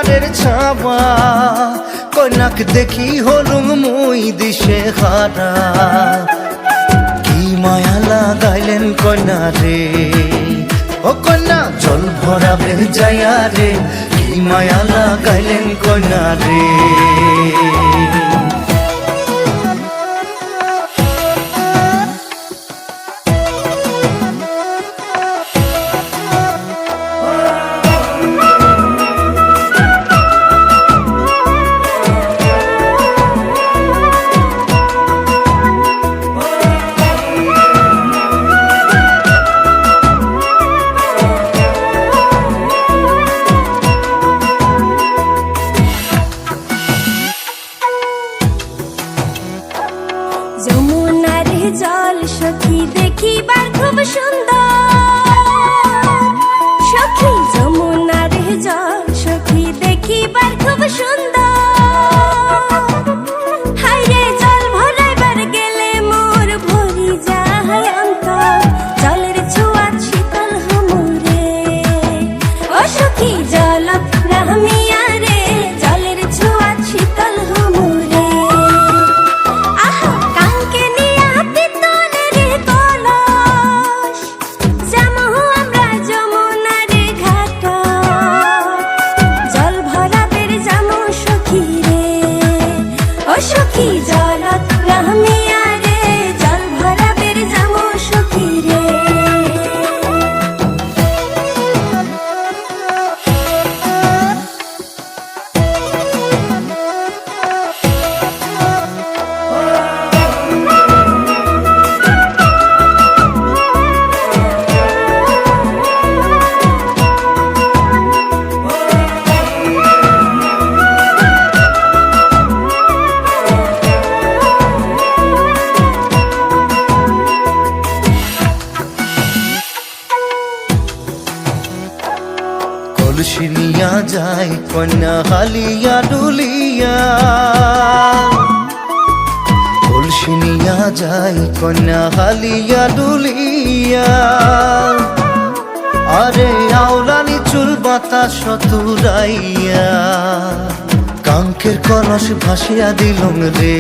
দারের ছাওয়া কন্যাক দেখি হলুম মুই দিশে হারা কি মায়া লাগাইলেন কন্যা রে ও কন্যা জল ভরাবে যাইয়া রে কি মায়া লাগাইলেন কন্যা রে যমুনার জল সখী দেখিবার খুব সুন্দর সখী যমুনার জল সখী দেখিবার খুব সুন্দর হায়রে জল ভরাইবার গেলে মোর ভরি যায় অন্তর জলের ছোঁয়া শীতল হুমুরে ও সখী জল রামিয়া রে জলের ছোঁয়া শীতল হুমুরে সখী জলত রামিয়া রে জল ভরাবের যামো সখী রে কলসি নিয়া যায় কন্যা হালিয়া ডুলিয়া কলসি নিয়া যায় কন্যা হালিয়া ডুলিয়া আরে আওলানি চুল বাতাস তুরাইয়া কাঙ্কের কলস ভাসিয়া দিলুম রে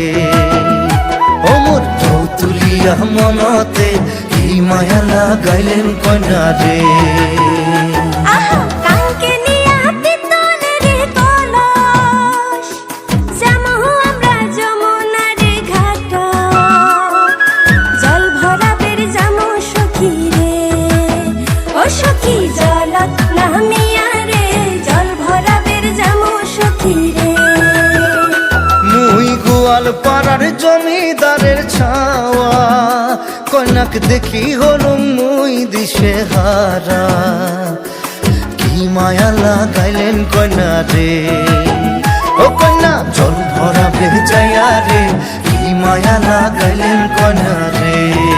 ও মোর ঢৌ তুলিয়া মনতে কি মায়া লাগাইলেন কন্যা রে সখী জলত নামিয়া রে জল ভরাবের যামো সখী রে মুই গোয়াল পাড়ার জমিদারের ছাওয়া কন্যাক দেখি হলুম মুই দিশে হারা কি মায়া লাগাইলেন কন্যা রে ও কন্যা জল ভরাবে যাইয়া রে কি মায়া লাগাইলেন কন্যা রে